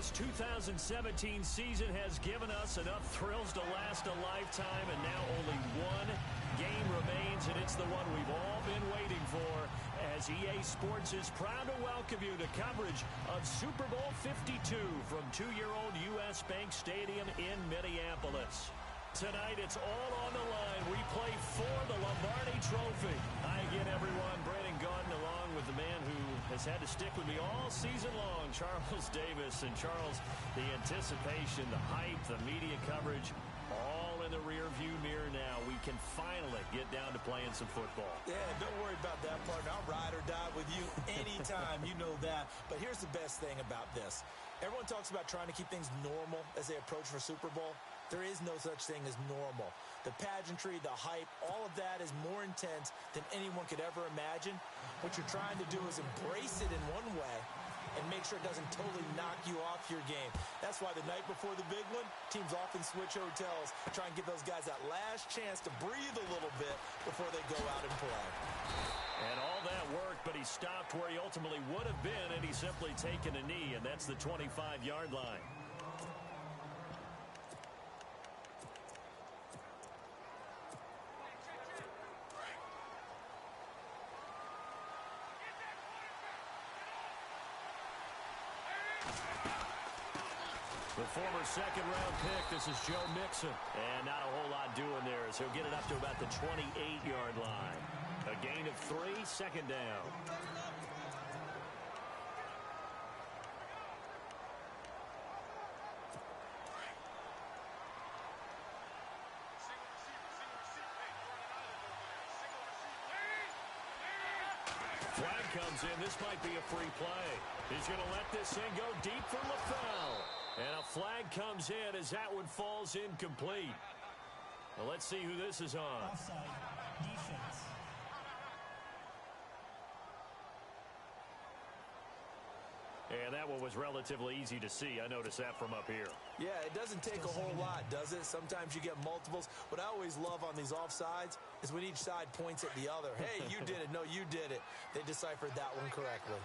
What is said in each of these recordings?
This 2017 season has given us enough thrills to last a lifetime, and now only one game remains, and it's the one we've all been waiting for, as EA Sports is proud to welcome you to coverage of Super Bowl 52 from two-year-old U.S. Bank Stadium in Minneapolis. Tonight, it's all on the line. We play for the Lombardi Trophy. Hi again, everyone. Brandon Gaudin along with the man who has had to stick with me all season long, Charles Davis. And Charles, the anticipation, the hype, the media coverage, all in the rear-view mirror now. We can finally get down to playing some football. Yeah, don't worry about that, partner. I'll ride or die with you anytime. You know that. But here's the best thing about this. Everyone talks about trying to keep things normal as they approach for Super Bowl. There is no such thing as normal. The pageantry, the hype, all of that is more intense than anyone could ever imagine. What you're trying to do is embrace it in one way and make sure it doesn't totally knock you off your game. That's why the night before the big one, teams often switch hotels, try and give those guys that last chance to breathe a little bit before they go out and play. And all that worked, but he stopped where he ultimately would have been, and he's simply taken a knee, and that's the 25-yard line. The former second-round pick, this is Joe Mixon. And not a whole lot doing there as he'll get it up to about the 28-yard line. A gain of 3, second down. Flag comes in. This might be a free play. He's going to let this thing go deep for LaFell. And a flag comes in as that one falls incomplete. Well, let's see who this is on. Offside, defense. And that one was relatively easy to see. I noticed that from up here. Yeah, it doesn't take a whole lot, does it? Sometimes you get multiples. What I always love on these offsides is when each side points at the other. Hey, you did it. No, you did it. They deciphered that one correctly.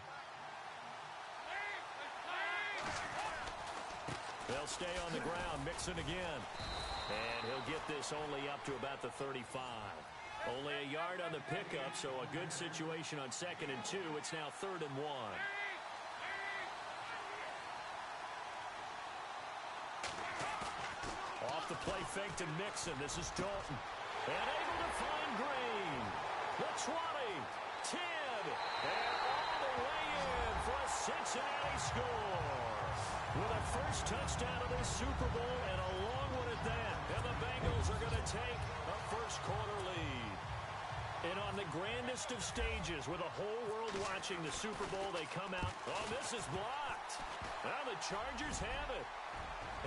They'll stay on the ground. Mixon again. And he'll get this only up to about the 35. Only a yard on the pickup, so a good situation on 2nd and 2. It's now 3rd and 1. Off the play fake to Mixon. This is Dalton. And able to find Green. The 20, 10, and all the way in for a Cincinnati score. With a first touchdown of this Super Bowl and a long one at that. And the Bengals are going to take a first-quarter lead. And on the grandest of stages, with the whole world watching the Super Bowl, they come out. Oh, this is blocked. Now the Chargers have it.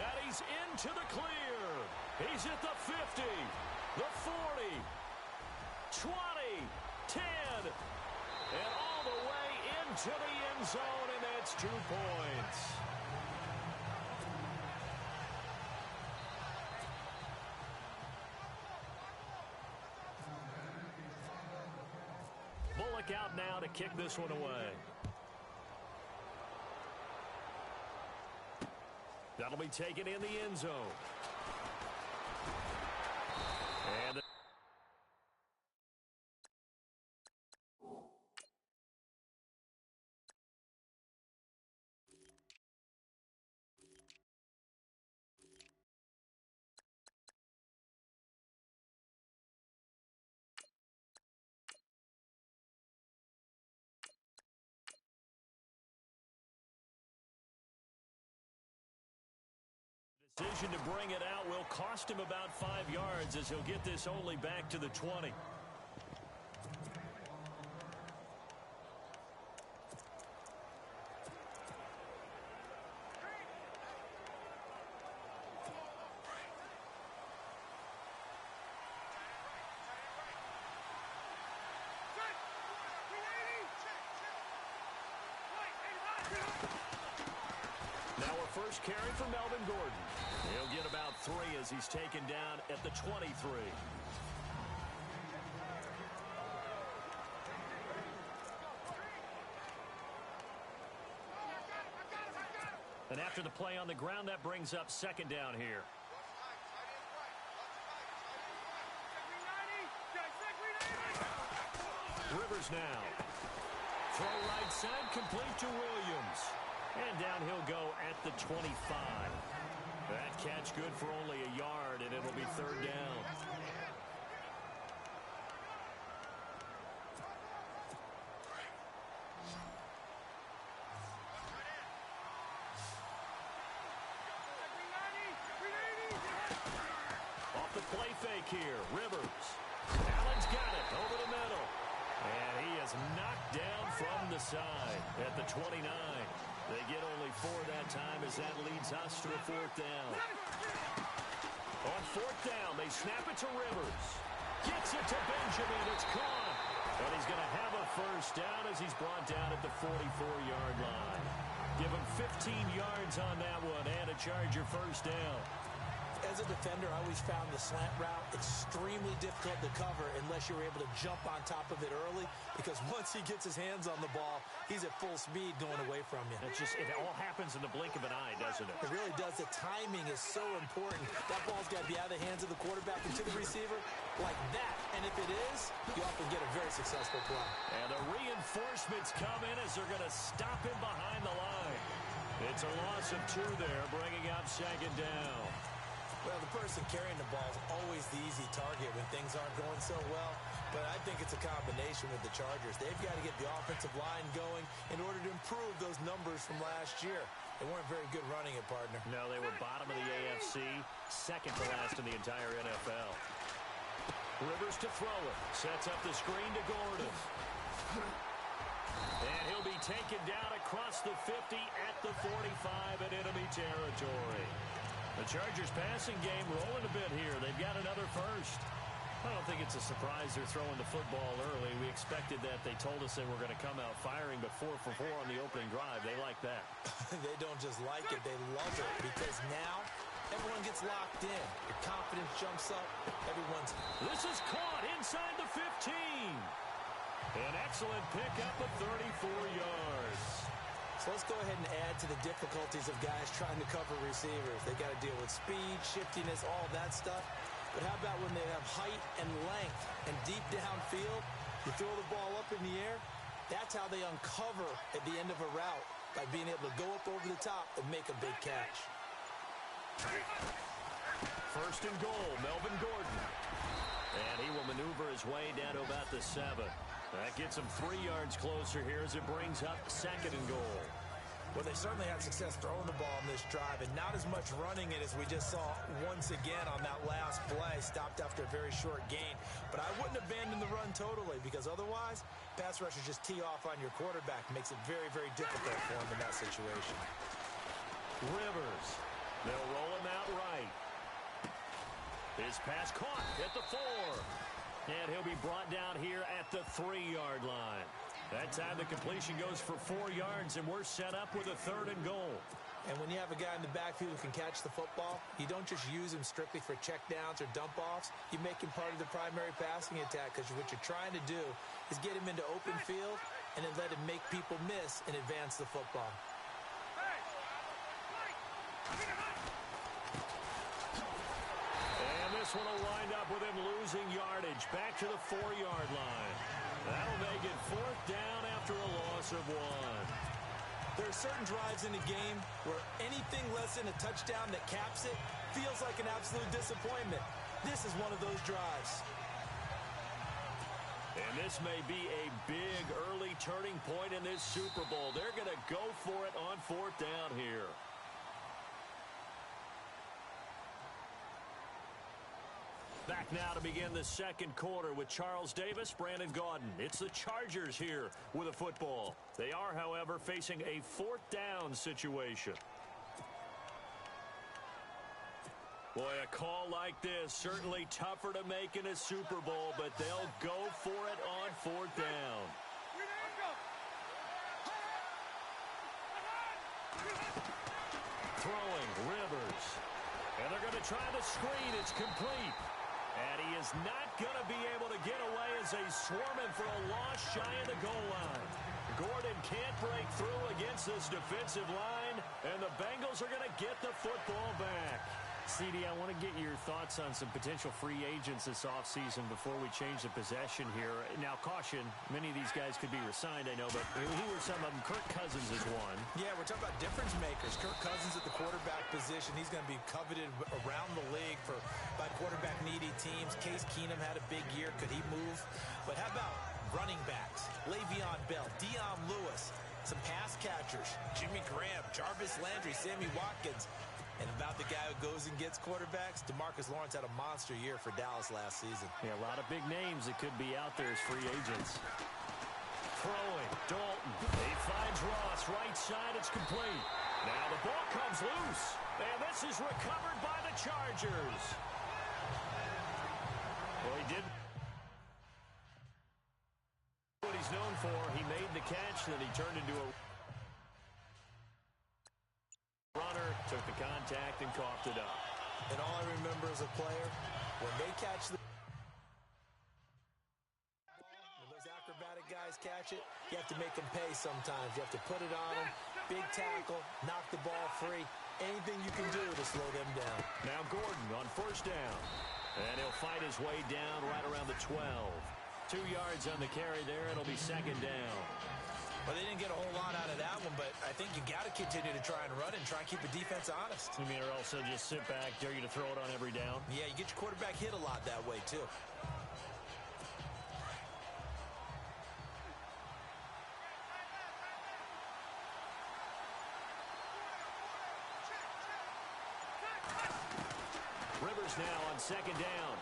And he's into the clear. He's at the 50, the 40, 20, 10, and all the way into the end zone, and that's 2 points. Bullock out now to kick this one away. That'll be taken in the end zone. And decision to bring it out will cost him about 5 yards as he'll get this only back to the 20. Now a first carry for Melvin Gordon. He'll get about 3 as he's taken down at the 23. And after the play on the ground, that brings up second down here. Rivers now. Throw right side, complete to Williams. And down he'll go at the 25. That catch good for only a yard, and it'll be third down. Off the play fake here, Rivers. Allen's got it over the middle. And he is knocked down from the side at the 29. They get only 4 that time as that leads us to a fourth down. On fourth down, they snap it to Rivers. Gets it to Benjamin. It's caught. And he's going to have a first down as he's brought down at the 44-yard line. Give him 15 yards on that one and a Charger first down. As a defender, I always found the slant route extremely difficult to cover unless you're able to jump on top of it early, because once he gets his hands on the ball, he's at full speed going away from you. It all happens in the blink of an eye, doesn't it? It really does. The timing is so important. That ball's got to be out of the hands of the quarterback and to the receiver like that. And if it is, you often get a very successful play. And the reinforcements come in as they're going to stop him behind the line. It's a loss of 2 there, bringing up second down. Well, the person carrying the ball is always the easy target when things aren't going so well. But I think it's a combination with the Chargers. They've got to get the offensive line going in order to improve those numbers from last year. They weren't very good running it, partner. No, they were bottom of the AFC, second to last in the entire NFL. Rivers to throw it. Sets up the screen to Gordon. And he'll be taken down across the 50 at the 45 in enemy territory. The Chargers passing game rolling a bit here. They've got another first. I don't think it's a surprise they're throwing the football early. We expected that. They told us they were going to come out firing, but 4 for 4 on the opening drive. They like that. They don't just like it. They love it, because now everyone gets locked in. Your confidence jumps up. This is caught inside the 15. An excellent pickup of 34 yards. So let's go ahead and add to the difficulties of guys trying to cover receivers. They got to deal with speed, shiftiness, all that stuff. But how about when they have height and length and deep downfield? You throw the ball up in the air. That's how they uncover at the end of a route, by being able to go up over the top and make a big catch. First and goal, Melvin Gordon. And he will maneuver his way down to about the 7. That gets him 3 yards closer here as it brings up second and goal. Well, they certainly had success throwing the ball in this drive, and not as much running it as we just saw once again on that last play. Stopped after a very short gain. But I wouldn't abandon the run totally, because otherwise, pass rushers just tee off on your quarterback. Makes it very, very difficult for him in that situation. Rivers. They'll roll him out right. His pass caught at the 4. And he'll be brought down here at the 3-yard line. That time the completion goes for 4 yards, and we're set up with a third and goal. And when you have a guy in the backfield who can catch the football, you don't just use him strictly for checkdowns or dump-offs. You make him part of the primary passing attack, because what you're trying to do is get him into open field and then let him make people miss and advance the football. This one will wind up with him losing yardage back to the 4-yard line. That'll make it fourth down after a loss of 1. There are certain drives in the game where anything less than a touchdown that caps it feels like an absolute disappointment. This is one of those drives. And this may be a big early turning point in this Super Bowl. They're going to go for it on fourth down here. Back now to begin the second quarter with Charles Davis, Brandon Gaudin. It's the Chargers here with a football. They are, however, facing a fourth down situation. Boy, a call like this, certainly tougher to make in a Super Bowl, but they'll go for it on fourth down. Throwing, Rivers. And they're going to try the screen. It's complete. And he is not going to be able to get away as they swarm him for a loss shy of the goal line. Gordon can't break through against this defensive line, and the Bengals are going to get the football back. CD, I want to get your thoughts on some potential free agents this offseason before we change the possession here. Now, caution, many of these guys could be re-signed, I know, but who are some of them? Kirk Cousins is one. Yeah, we're talking about difference makers. Kirk Cousins at the quarterback position. He's going to be coveted around the league by quarterback-needy teams. Case Keenum had a big year. Could he move? But how about running backs? Le'Veon Bell, Dion Lewis, some pass catchers, Jimmy Graham, Jarvis Landry, Sammy Watkins. And about the guy who goes and gets quarterbacks, DeMarcus Lawrence had a monster year for Dallas last season. Yeah, a lot of big names that could be out there as free agents. Throwing, Dalton. He finds Ross, right side, it's complete. Now the ball comes loose, and this is recovered by the Chargers. Well, he did what he's known for. He made the catch, then he turned into a runner, took the contact, and coughed it up. And all I remember as a player, when they catch the when those acrobatic guys catch it, you have to make them pay sometimes. You have to put it on them, big tackle, knock the ball free. Anything you can do to slow them down. Now Gordon on first down. And he'll fight his way down right around the 12. 2 yards on the carry there. It'll be second down. Well, they didn't get a whole lot out of that one, but I think you got to continue to try and run and try and keep the defense honest. You mean, or also just sit back, dare you to throw it on every down? Yeah, you get your quarterback hit a lot that way, too. Rivers now on second down.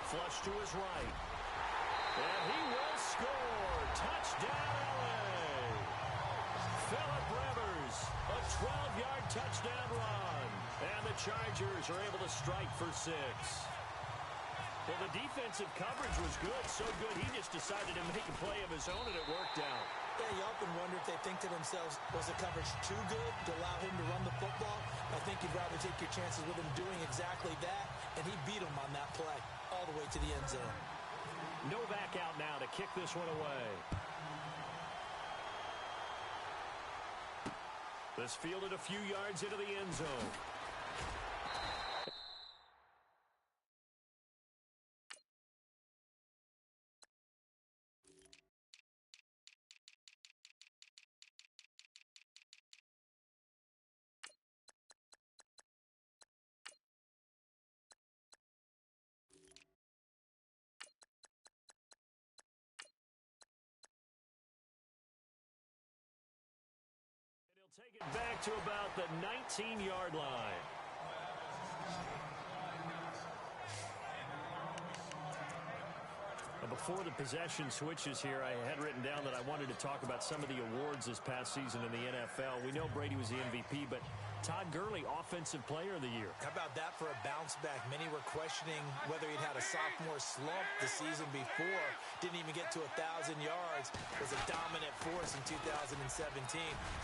Flush to his right. And he will score. Touchdown, L.A. Phillip Rivers, a 12-yard touchdown run. And the Chargers are able to strike for 6. Well, the defensive coverage was good, so good he just decided to make a play of his own, and it worked out. Yeah, you often wonder if they think to themselves, was the coverage too good to allow him to run the football? I think you'd rather take your chances with him doing exactly that, and he beat him on that play all the way to the end zone. Novak out now to kick this one away. This fielded a few yards into the end zone. Take it back to about the 19-yard line. Before the possession switches here, I had written down that I wanted to talk about some of the awards this past season in the NFL. We know Brady was the MVP, but Todd Gurley, Offensive Player of the Year. How about that for a bounce back? Many were questioning whether he'd had a sophomore slump the season before. Didn't even get to 1,000 yards. Was a dominant force in 2017.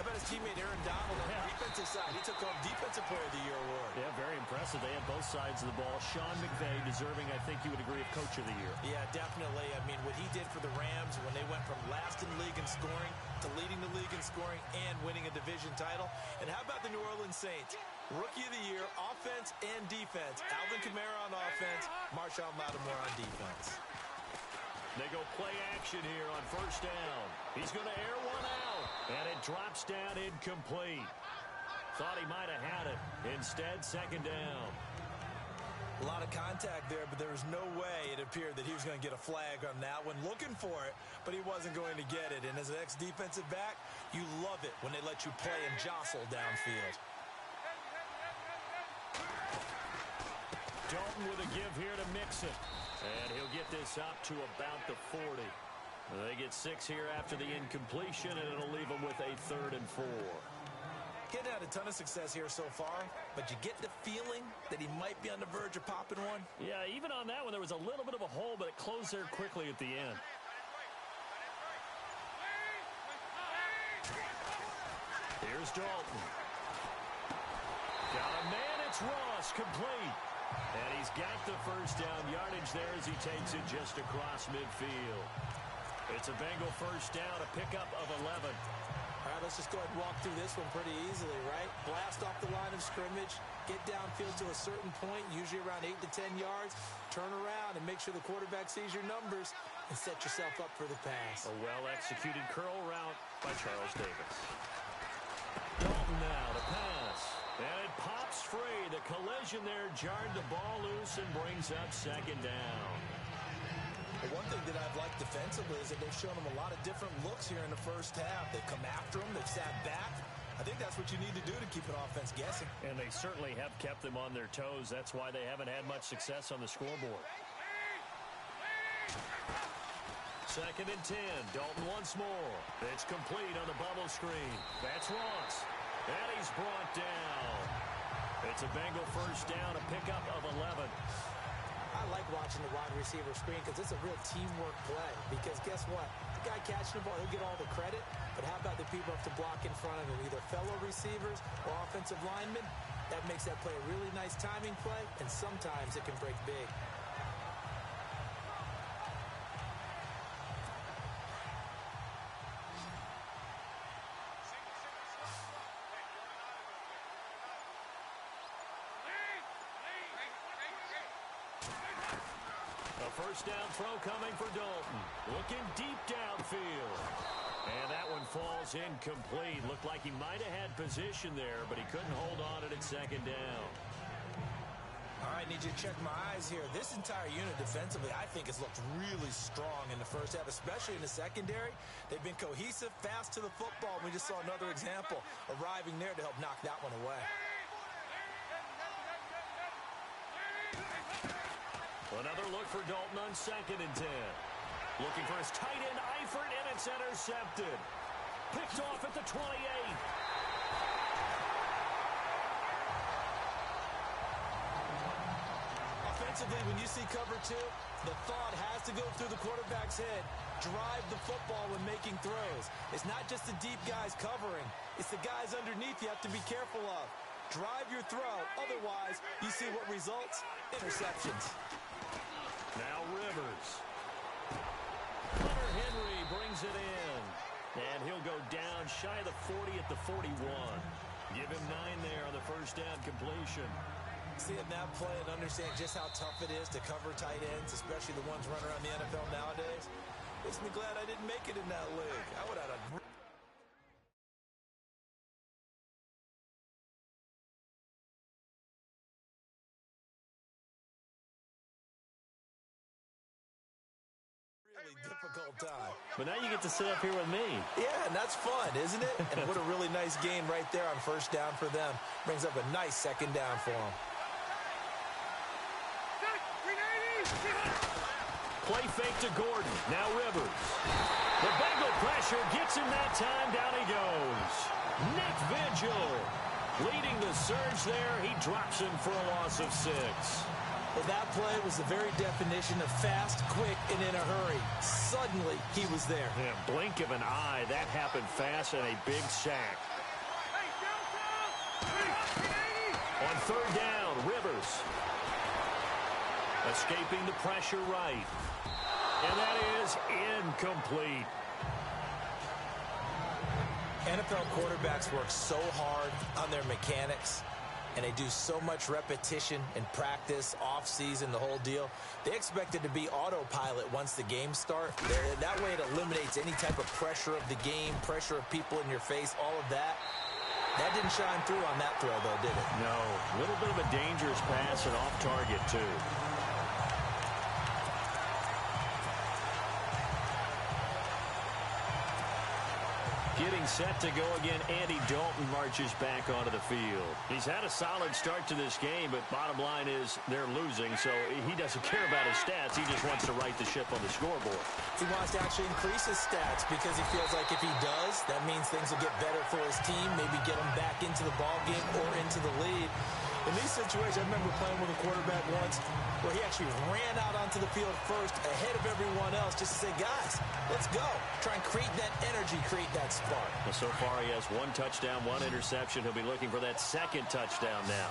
How about his teammate Aaron Donald on the defensive side? He took home Defensive Player of the Year award. Yeah, very impressive. They had both sides of the ball. Sean McVay deserving, I think you would agree, of Coach of the Year. Yeah, definitely. I mean, what he did for the Rams when they went from last in league in scoring to leading the league in scoring and winning a division title. And how about the New Orleans Saints? Rookie of the Year, offense and defense. Alvin Kamara on offense, Marshawn Lattimore on defense. They go play action here on first down. He's going to air one out, and it drops down incomplete. Thought he might have had it. Instead, second down. A lot of contact there, but there was no way it appeared that he was going to get a flag on that one. Looking for it, but he wasn't going to get it. And as an ex-defensive back, you love it when they let you play and jostle downfield. Dalton with a give here to Mixon. And he'll get this up to about the 40. They get 6 here after the incompletion, and it'll leave them with a 3rd and 4. Kid had a ton of success here so far, but you get the feeling that he might be on the verge of popping one. Yeah, even on that one, there was a little bit of a hole, but it closed there quickly at the end. Here's Dalton. Got a man, it's Ross, complete. And he's got the first down yardage there as he takes it just across midfield. It's a Bengal first down, a pickup of 11. All right, let's just go ahead and walk through this one pretty easily, right? Blast off the line of scrimmage, get downfield to a certain point, usually around 8 to 10 yards, turn around and make sure the quarterback sees your numbers and set yourself up for the pass. A well-executed curl route by Charles Davis. Dalton now to pass. And it pops free. The collision there jarred the ball loose and brings up second down. Well, one thing that I've liked defensively is that they've shown them a lot of different looks here in the first half. They've come after them. They've sat back. I think that's what you need to do to keep an offense guessing. And they certainly have kept them on their toes. That's why they haven't had much success on the scoreboard. Second and 10. Dalton once more. It's complete on the bubble screen. That's Ross. And he's brought down. It's a Bengal first down, a pickup of 11. I like watching the wide receiver screen because it's a real teamwork play. Because guess what? The guy catching the ball, he'll get all the credit. But how about the people who have to block in front of him, either fellow receivers or offensive linemen? That makes that play a really nice timing play, and sometimes it can break big. First down throw coming for Dalton. Looking deep downfield. And that one falls incomplete. Looked like he might have had position there, but he couldn't hold on at second down. All right, need you to check my eyes here. This entire unit defensively, I think, has looked really strong in the first half, especially in the secondary. They've been cohesive, fast to the football. We just saw another example arriving there to help knock that one away. Another look for Dalton on second and 10. Looking for his tight end, Eifert, and it's intercepted. Picked off at the 28. Offensively, when you see cover two, the thought has to go through the quarterback's head. Drive the football when making throws. It's not just the deep guys covering. It's the guys underneath you have to be careful of. Drive your throw. Otherwise, you see what results? Interceptions. Now Rivers. Hunter Henry brings it in. And he'll go down shy of the 40 at the 41. Give him 9 there on the first down completion. Seeing that play and understand just how tough it is to cover tight ends, especially the ones running around the NFL nowadays, makes me glad I didn't make it in that league. I would have had a difficult time. But now you get to sit up here with me. Yeah, and that's fun, isn't it? And what a really nice game right there on first down for them. Brings up a nice second down for them. Play fake to Gordon. Now Rivers. The Bengal pressure gets him that time. Down he goes. Nick Vigil leading the surge there. He drops him for a loss of 6. Well, that play was the very definition of fast, quick, and in a hurry. Suddenly, he was there. Yeah, blink of an eye. That happened fast and a big sack. On third down, Rivers. Escaping the pressure right. And that is incomplete. NFL quarterbacks work so hard on their mechanics. And they do so much repetition and practice, off-season, the whole deal. They expect it to be autopilot once the games start. That way it eliminates any type of pressure of the game, pressure of people in your face, all of that. That didn't shine through on that throw, though, did it? No. A little bit of a dangerous pass and off target, too. Getting set to go again, Andy Dalton marches back onto the field. He's had a solid start to this game, but bottom line is they're losing, so he doesn't care about his stats. He just wants to right the ship on the scoreboard. He wants to actually increase his stats because he feels like if he does, that means things will get better for his team, maybe get him back into the ball game or into the lead. In these situations, I remember playing with a quarterback once where he actually ran out onto the field first ahead of everyone else just to say, guys, let's go. Try and create that energy, create that spark. Well, so far he has 1 touchdown, 1 interception. He'll be looking for that second touchdown now.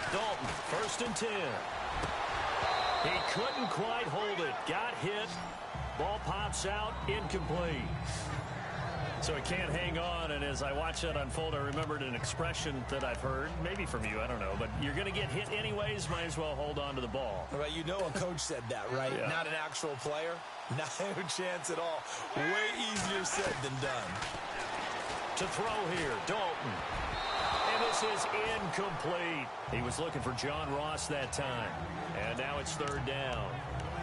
Dalton, first and 10. He couldn't quite hold it. Got hit. Ball pops out. Incomplete. So he can't hang on, and as I watch that unfold, I remembered an expression that I've heard, maybe from you, I don't know, but you're going to get hit anyways, might as well hold on to the ball. Right, you know a coach said that, right? Yeah. Not an actual player. Not a chance at all. Way easier said than done. To throw here, Dalton. And this is incomplete. He was looking for John Ross that time. And now it's third down.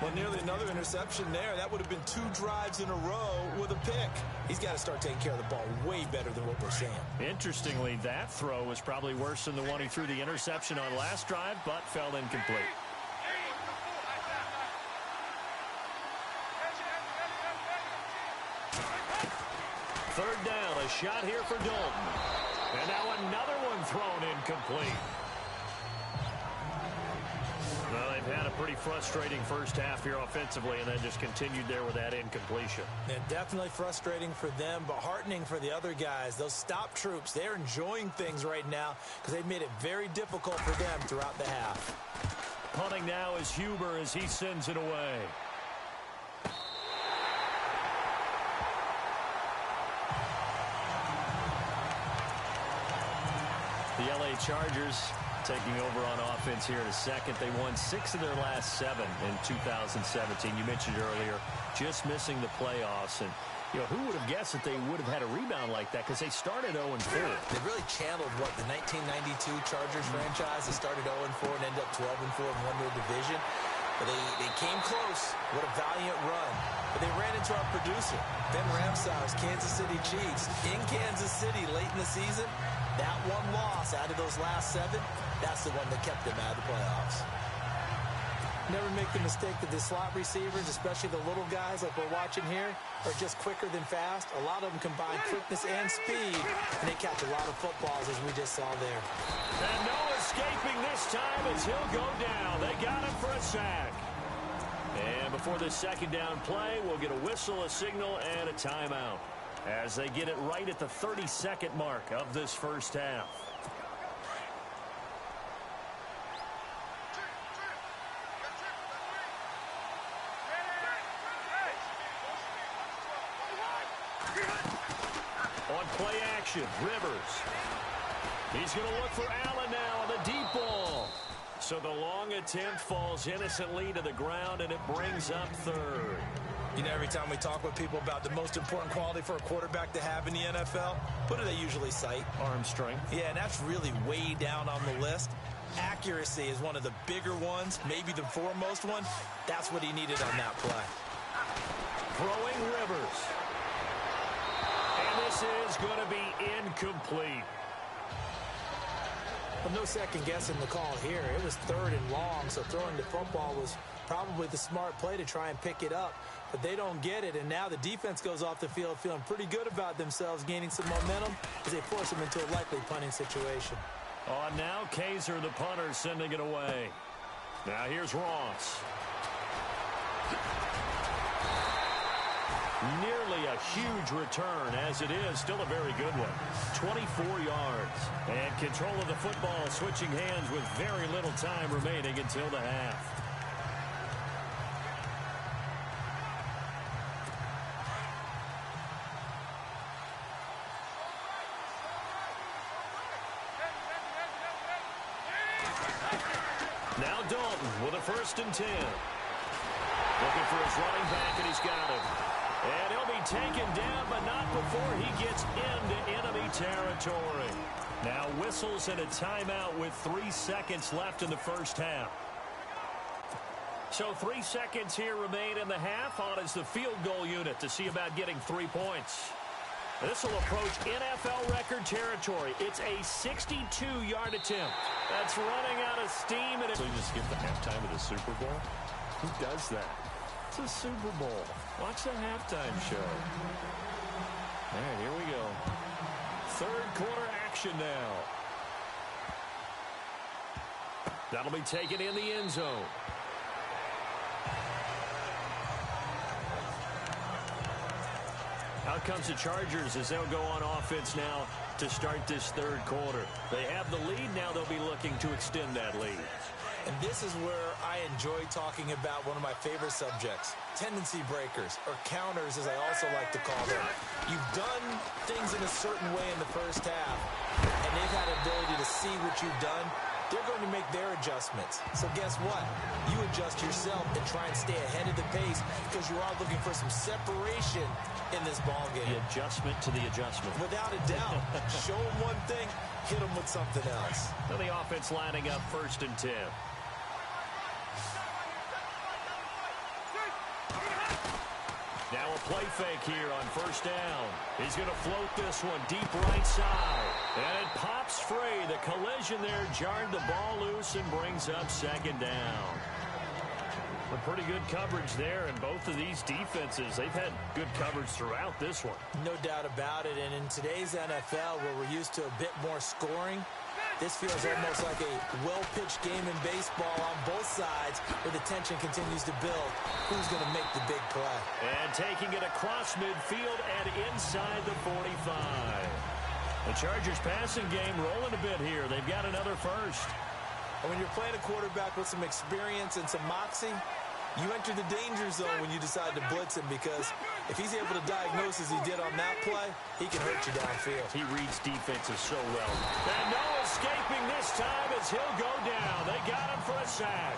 Well, nearly another interception there. That would have been 2 drives in a row with a pick. He's got to start taking care of the ball way better than what we're seeing. Interestingly, that throw was probably worse than the one he threw the interception on last drive, but fell incomplete. Third down, a shot here for Dalton. And now another one thrown incomplete. Well, they've had a pretty frustrating first half here offensively, and then just continued there with that incompletion. Yeah, definitely frustrating for them, but heartening for the other guys. Those stop troops, they're enjoying things right now because they've made it very difficult for them throughout the half. Punting now is Huber as he sends it away. The LA Chargers taking over on offense here in a second. They won 6 of their last 7 in 2017. You mentioned earlier, just missing the playoffs. And, you know, who would have guessed that they would have had a rebound like that? Because they started 0-4. They really channeled, what, the 1992 Chargers franchise. They started 0-4 and ended up 12-4 and won their division. But they came close. What a valiant run. But they ran into our producer, Ben Ramsauer's Kansas City Chiefs. In Kansas City late in the season, that one loss out of those last 7, that's the one that kept them out of the playoffs. Never make the mistake that the slot receivers, especially the little guys like we're watching here, are just quicker than fast. A lot of them combine quickness and speed, and they catch a lot of footballs, as we just saw there. And no escaping this time as he'll go down. They got him for a sack. And before this second down play, we'll get a whistle, a signal, and a timeout as they get it right at the 30-second mark of this first half. On play action, Rivers. He's going to look for Allen now on the deep ball. So the long attempt falls innocently to the ground, and it brings up third. You know, every time we talk with people about the most important quality for a quarterback to have in the NFL, what do they usually cite? Arm strength. Yeah, and that's really way down on the list. Accuracy is one of the bigger ones, maybe the foremost one. That's what he needed on that play. Throwing Rivers. And this is going to be incomplete. Well, no second guessing the call here. It was 3rd and long, so throwing the football was probably the smart play to try and pick it up. But they don't get it, and now the defense goes off the field feeling pretty good about themselves, gaining some momentum as they force them into a likely punting situation. Oh, now Kaiser, the punter, sending it away. Now here's Ross. Nearly a huge return, as it is still a very good one. 24 yards. And control of the football switching hands with very little time remaining until the half. Now Dalton with a 1st and 10. Looking for his running back, and he's got him. And he'll be taken down, but not before he gets into enemy territory. Now whistles and a timeout with 3 seconds left in the first half. So 3 seconds here remain in the half. On is the field goal unit to see about getting 3 points. This will approach NFL record territory. It's a 62-yard attempt. That's running out of steam. And so you just skip the halftime of the Super Bowl? Who does that? It's a Super Bowl. Watch the halftime show. All right, here we go. 3rd quarter action now. That'll be taken in the end zone. Out comes the Chargers as they'll go on offense now to start this 3rd quarter. They have the lead. Now they'll be looking to extend that lead. And this is where I I enjoy talking about one of my favorite subjects, tendency breakers, or counters as I also like to call them. You've done things in a certain way in the first half, and they've had an ability to see what you've done. They're going to make their adjustments. So guess what? You adjust yourself and try and stay ahead of the pace because you are looking for some separation in this ball game. The adjustment to the adjustment. Without a doubt. Show them one thing, hit them with something else. So the offense lining up 1st and 10. Now a play fake here on 1st down. He's going to float this one deep right side. And it pops free. The collision there jarred the ball loose and brings up 2nd down. A pretty good coverage there, and both of these defenses, they've had good coverage throughout this one. No doubt about it, and in today's NFL, where we're used to a bit more scoring, this feels almost like a well-pitched game in baseball on both sides where the tension continues to build. Who's going to make the big play? And taking it across midfield and inside the 45. The Chargers passing game rolling a bit here. They've got another first. And when you're playing a quarterback with some experience and some moxie, you enter the danger zone when you decide to blitz him, because if he's able to diagnose as he did on that play, he can hurt you downfield. He reads defenses so well. And no escaping this time as he'll go down. They got him for a sack.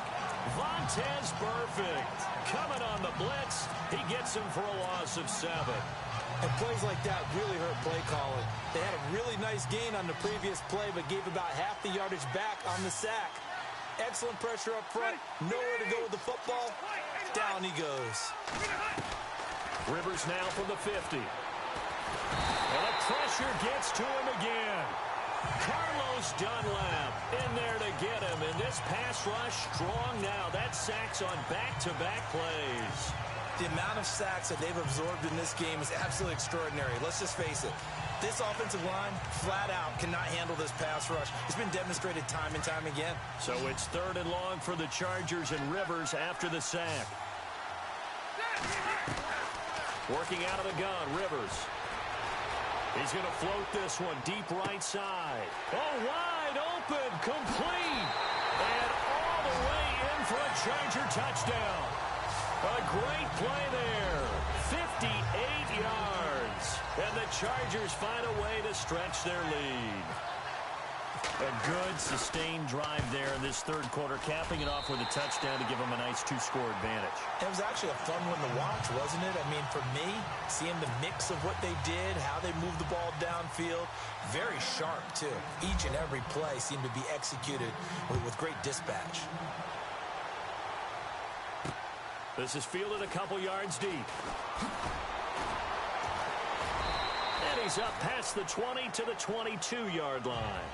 Vontaze Burfict coming on the blitz. He gets him for a loss of 7. And plays like that really hurt play calling. They had a really nice gain on the previous play, but gave about half the yardage back on the sack. Excellent pressure up front. Nowhere to go with the football. Down he goes. Rivers now from the 50. And the pressure gets to him again. Carlos Dunlap in there to get him. And this pass rush strong now. That sacks on back-to-back plays. The amount of sacks that they've absorbed in this game is absolutely extraordinary. Let's just face it. This offensive line, flat out, cannot handle this pass rush. It's been demonstrated time and time again. So it's 3rd and long for the Chargers, and Rivers after the sack. Working out of the gun, Rivers. He's going to float this one deep right side. Oh, wide open, complete. And all the way in for a Charger touchdown. A great play there. 58 yards. And the Chargers find a way to stretch their lead. A good, sustained drive there in this 3rd quarter, capping it off with a touchdown to give them a nice 2-score advantage. It was actually a fun one to watch, wasn't it? I mean, for me, seeing the mix of what they did, how they moved the ball downfield, very sharp, too. Each and every play seemed to be executed with great dispatch. This is fielded a couple yards deep. And he's up past the 20 to the 22-yard line.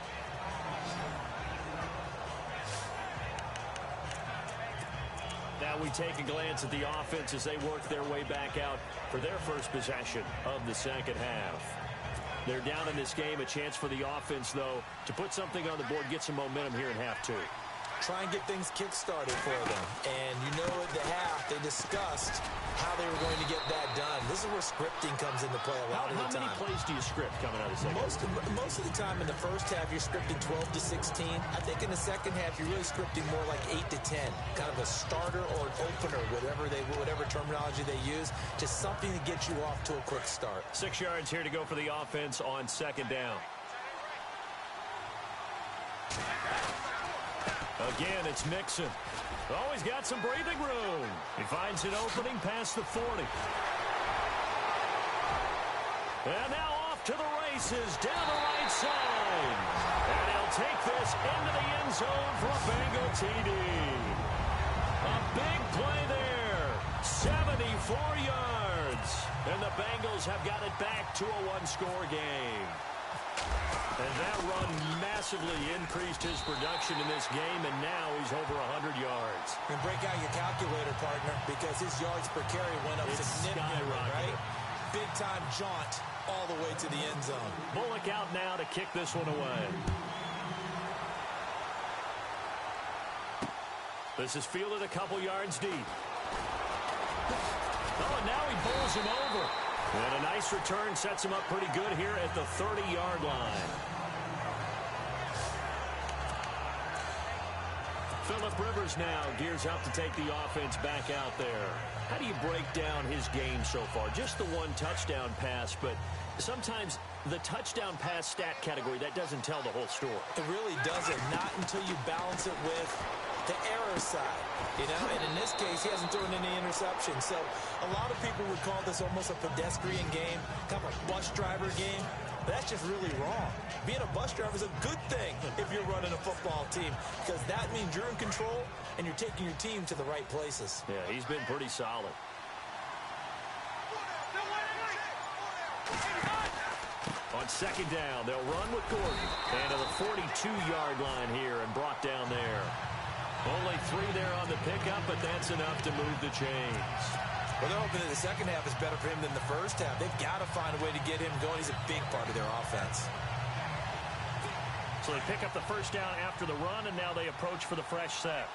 Now we take a glance at the offense as they work their way back out for their first possession of the 2nd half. They're down in this game. A chance for the offense, though, to put something on the board, get some momentum here in half 2. Try and get things kick-started for them. And you know at the half, they discussed how they were going to get that done. This is where scripting comes into play a lot of the time. How many plays do you script coming out of the 2nd half? Most of the time in the first half, you're scripting 12 to 16. I think in the 2nd half, you're really scripting more like 8 to 10. Kind of a starter or an opener, whatever terminology they use. Just something to get you off to a quick start. 6 yards here to go for the offense on 2nd down. Again, it's Mixon. Oh, he's got some breathing room. He finds an opening past the 40. And now off to the races down the right side. And he'll take this into the end zone for a Bengal TD. A big play there. 74 yards. And the Bengals have got it back to a 1-score game. And that run massively increased his production in this game, and now he's over 100 yards. And break out your calculator, partner, because his yards per carry went up significantly, right? Big-time jaunt all the way to the end zone. Bullock out now to kick this one away. This is fielded a couple yards deep. Oh, and now he bowls him over. And a nice return sets him up pretty good here at the 30-yard line. Phillip Rivers now gears up to take the offense back out there. How do you break down his game so far? Just the one touchdown pass, but sometimes the touchdown pass stat category, that doesn't tell the whole story. It really doesn't, not until you balance it with the error side, you know, and in this case, he hasn't thrown any interceptions. So a lot of people would call this almost a pedestrian game, kind of a bus driver game. That's just really wrong. Being a bus driver is a good thing if you're running a football team, because that means you're in control and you're taking your team to the right places. Yeah, he's been pretty solid. On second down, they'll run with Gordon. And to the 42-yard line here and brought down there. Only 3 there on the pickup, but that's enough to move the chains. Well, they're hoping that the second half is better for him than the first half. They've got to find a way to get him going. He's a big part of their offense. So they pick up the first down after the run, and now they approach for the fresh set.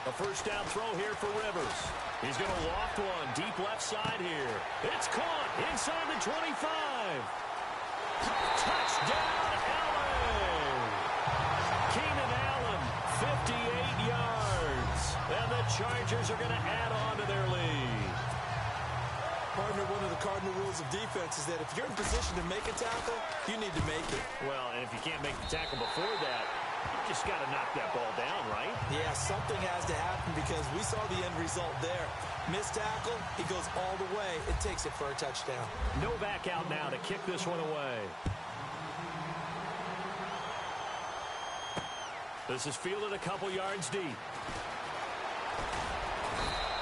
A first down throw here for Rivers. He's going to loft one deep left side here. It's caught inside the 25. Touchdown, Allen. Keenan Allen, 58 yards. And the Chargers are going to add on to their lead. Partner, one of the cardinal rules of defense is that if you're in position to make a tackle, you need to make it. Well, and if you can't make the tackle before that, you just got to knock that ball down, right? Yeah, something has to happen because we saw the end result there. Missed tackle, he goes all the way. It takes it for a touchdown. No back out now to kick this one away. This is fielded a couple yards deep.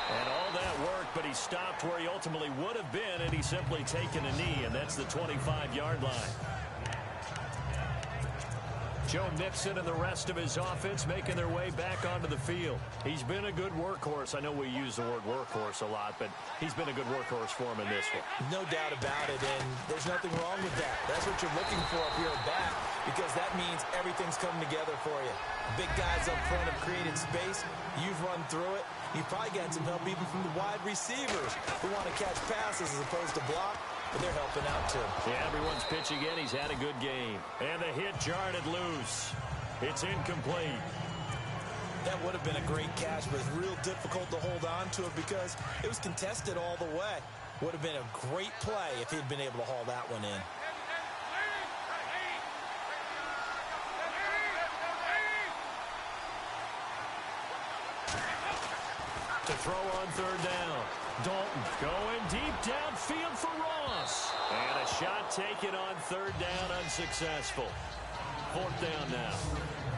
And all that work, but he stopped where he ultimately would have been, and he's simply taken a knee, and that's the 25-yard line. Joe Mixon and the rest of his offense making their way back onto the field. He's been a good workhorse. I know we use the word workhorse a lot, but he's been a good workhorse for him in this one. No doubt about it, and there's nothing wrong with that. That's what you're looking for up here at bat, because that means everything's coming together for you. Big guys up front have created space. You've run through it. You've probably got some help even from the wide receivers who want to catch passes as opposed to block. But they're helping out, too. Yeah, everyone's pitching in. He's had a good game. And the hit jarred it loose. It's incomplete. That would have been a great catch, but it's real difficult to hold on to it because it was contested all the way. Would have been a great play if he'd been able to haul that one in. To throw on third down. Dalton going deep downfield for Ross. And a shot taken on third down, unsuccessful. Fourth down now.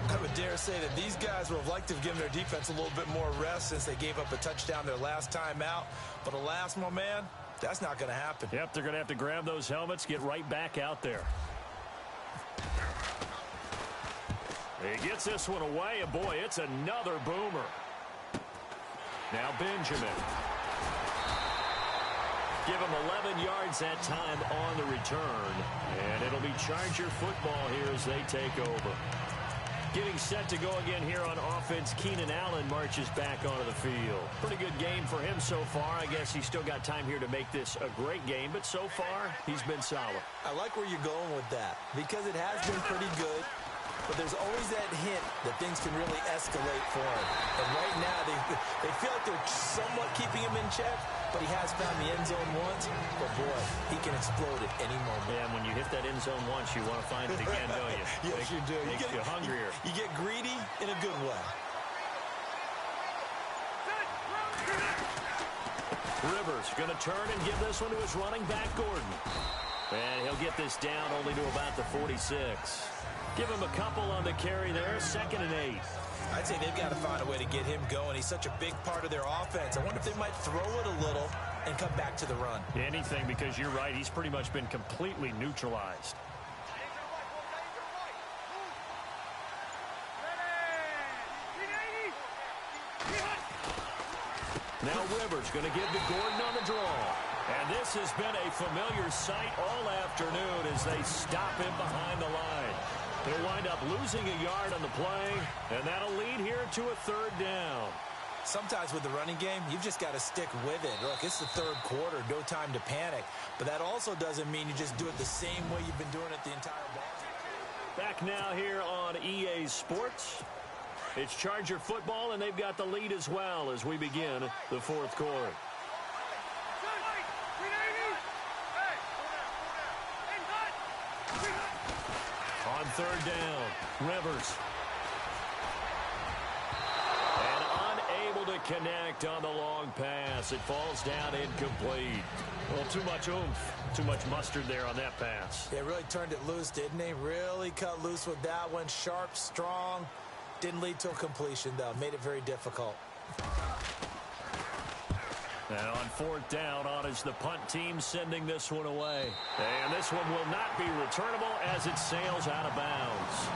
I would dare say that these guys would have liked to have given their defense a little bit more rest since they gave up a touchdown their last time out. But alas, my man, that's not going to happen. Yep, they're going to have to grab those helmets, get right back out there. He gets this one away, and boy, it's another boomer. Now Benjamin. Give him 11 yards that time on the return. And it'll be Charger football here as they take over. Getting set to go again here on offense, Keenan Allen marches back onto the field. Pretty good game for him so far. I guess he's still got time here to make this a great game, but so far, he's been solid. I like where you're going with that because it has been pretty good. But there's always that hint that things can really escalate for him. And right now, they feel like they're somewhat keeping him in check, but he has found the end zone once. But, boy, he can explode at any moment. Yeah, and when you hit that end zone once, you want to find it again, don't you? Yes, you do. Makes you hungrier. You get greedy in a good way. Rivers going to turn and give this one to his running back, Gordon. And he'll get this down only to about the 46. Give him a couple on the carry there, 2nd and 8. I'd say they've got to find a way to get him going. He's such a big part of their offense. I wonder if they might throw it a little and come back to the run. Anything, because you're right. He's pretty much been completely neutralized. Now Rivers going to give to Gordon on the draw. And this has been a familiar sight all afternoon as they stop him behind the line. They'll wind up losing a yard on the play, and that'll lead here to a third down. Sometimes with the running game, you've just got to stick with it. Look, it's the third quarter, no time to panic. But that also doesn't mean you just do it the same way you've been doing it the entire ball. Back now here on EA Sports. It's Charger football, and they've got the lead as well as we begin the fourth quarter. On third down, Rivers. And unable to connect on the long pass. It falls down incomplete. Well, too much oomph, too much mustard there on that pass. They really turned it loose, didn't they? Really cut loose with that one. Sharp, strong. Didn't lead to a completion, though. Made it very difficult. And on fourth down, on is the punt team sending this one away. And this one will not be returnable as it sails out of bounds.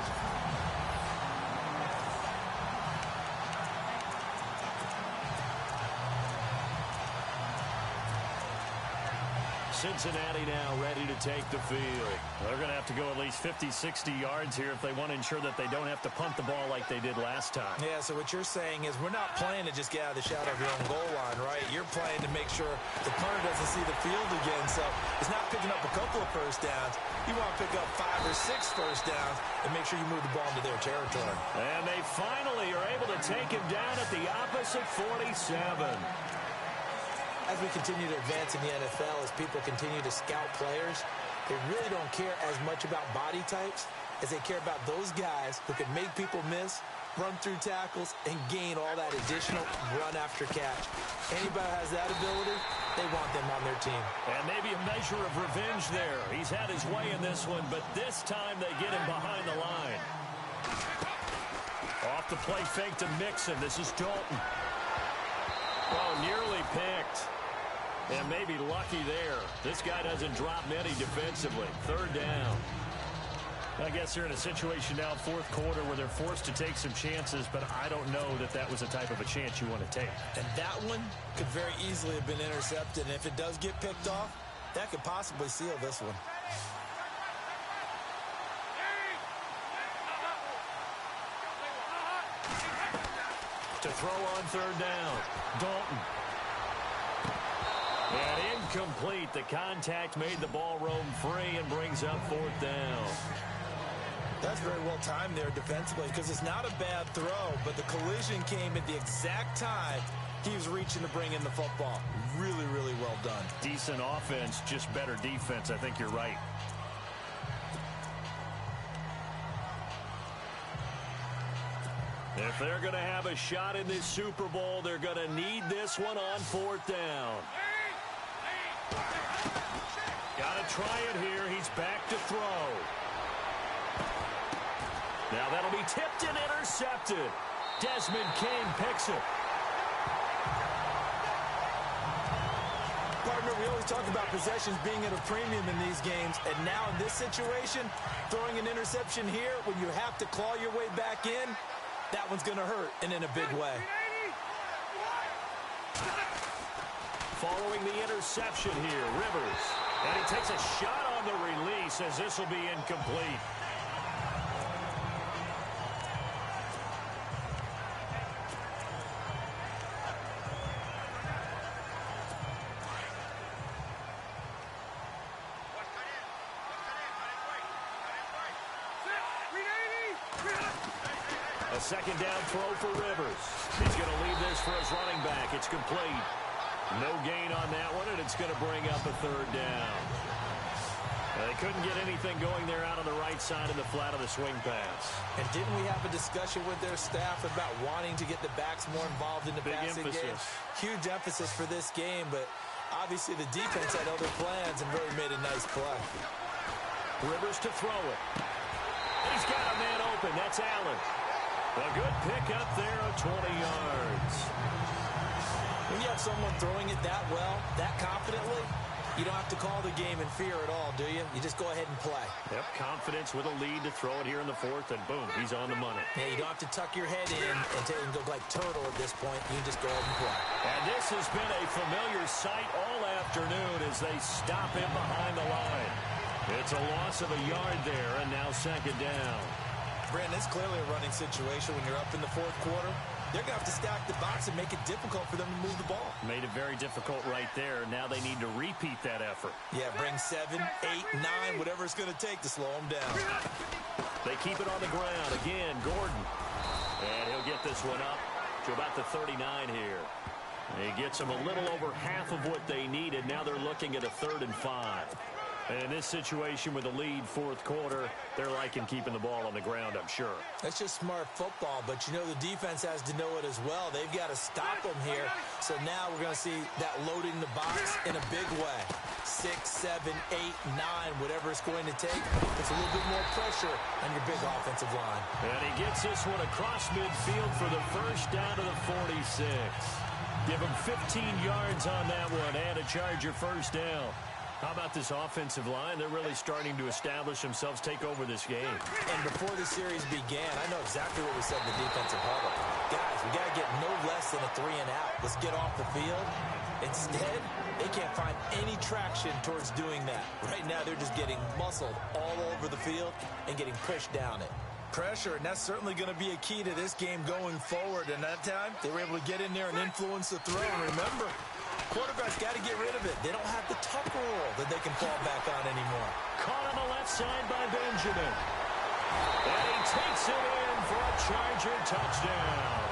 Cincinnati now ready to take the field. They're going to have to go at least 50, 60 yards here if they want to ensure that they don't have to punt the ball like they did last time. Yeah, so what you're saying is we're not playing to just get out of the shadow of your own goal line, right? You're playing to make sure the punter doesn't see the field again. So it's not picking up a couple of first downs. You want to pick up 5 or 6 first downs and make sure you move the ball into their territory. And they finally are able to take him down at the opposite 47. As we continue to advance in the NFL, as people continue to scout players, they really don't care as much about body types as they care about those guys who can make people miss, run through tackles, and gain all that additional run after catch. Anybody who has that ability, they want them on their team. And maybe a measure of revenge there. He's had his way in this one, but this time they get him behind the line. Off the play fake to Mixon. This is Dalton. Oh, nearly picked. And maybe lucky there. This guy doesn't drop many defensively. Third down. I guess they're in a situation now, fourth quarter, where they're forced to take some chances, but I don't know that that was the type of a chance you want to take. And that one could very easily have been intercepted. And if it does get picked off, that could possibly seal this one. To throw on third down, Dalton. And incomplete. The contact made the ball roam free and brings up fourth down. That's very well timed there defensively because it's not a bad throw, but the collision came at the exact time he was reaching to bring in the football. Really, really well done. Decent offense, just better defense. I think you're right. If they're going to have a shot in this Super Bowl, they're going to need this one on fourth down. Got to try it here. He's back to throw. Now that'll be tipped and intercepted. Desmond King picks it. Partner, we always talk about possessions being at a premium in these games, and now in this situation, throwing an interception here when you have to claw your way back in, that one's going to hurt, and in a big way. Following the interception here, Rivers. And he takes a shot on the release as this will be incomplete. A second down throw for Rivers. He's going to leave this for his running back. It's complete. No gain on that one, and it's going to bring up a third down. They couldn't get anything going there out on the right side of the flat of the swing pass. And didn't we have a discussion with their staff about wanting to get the backs more involved in the passing game? Huge emphasis for this game, but obviously the defense had other plans and really made a nice play. Rivers to throw it. He's got a man open. That's Allen. A good pickup there of 20 yards. When you have someone throwing it that well, that confidently, you don't have to call the game in fear at all, do you? You just go ahead and play. Yep, confidence with a lead to throw it here in the fourth, and boom, he's on the money. Yeah, you don't have to tuck your head in and go like turtle at this point. You just go ahead and play. And this has been a familiar sight all afternoon as they stop him behind the line. It's a loss of a yard there, and now second down. Brandon, it's clearly a running situation when you're up in the fourth quarter. they're going to have to stack the box and make it difficult for them to move the ball. Made it very difficult right there. Now they need to repeat that effort. Yeah, bring 7, 8, 9, whatever it's going to take to slow them down. They keep it on the ground. Again, Gordon. And he'll get this one up to about the 39 here. He gets them a little over half of what they needed. Now they're looking at a 3rd and 5. And in this situation with a lead fourth quarter, they're liking keeping the ball on the ground, I'm sure. That's just smart football, but you know the defense has to know it as well. They've got to stop them here. So now we're going to see that loading the box in a big way. 6, 7, 8, 9, whatever it's going to take. It's a little bit more pressure on your big offensive line. And he gets this one across midfield for the first down to the 46. Give him 15 yards on that one and a Charger first down. How about this offensive line? They're really starting to establish themselves, take over this game. And before the series began, I know exactly what we said in the defensive huddle. Guys, we got to get no less than a 3 and out. Let's get off the field. Instead, they can't find any traction towards doing that. Right now, they're just getting muscled all over the field and getting pushed down it. Pressure, and that's certainly going to be a key to this game going forward. And that time, they were able to get in there and influence the throw. And remember, quarterback's got to get rid of it. They don't have the tuck rule that they can fall back on anymore. Caught on the left side by Benjamin. And he takes it in for a Charger touchdown.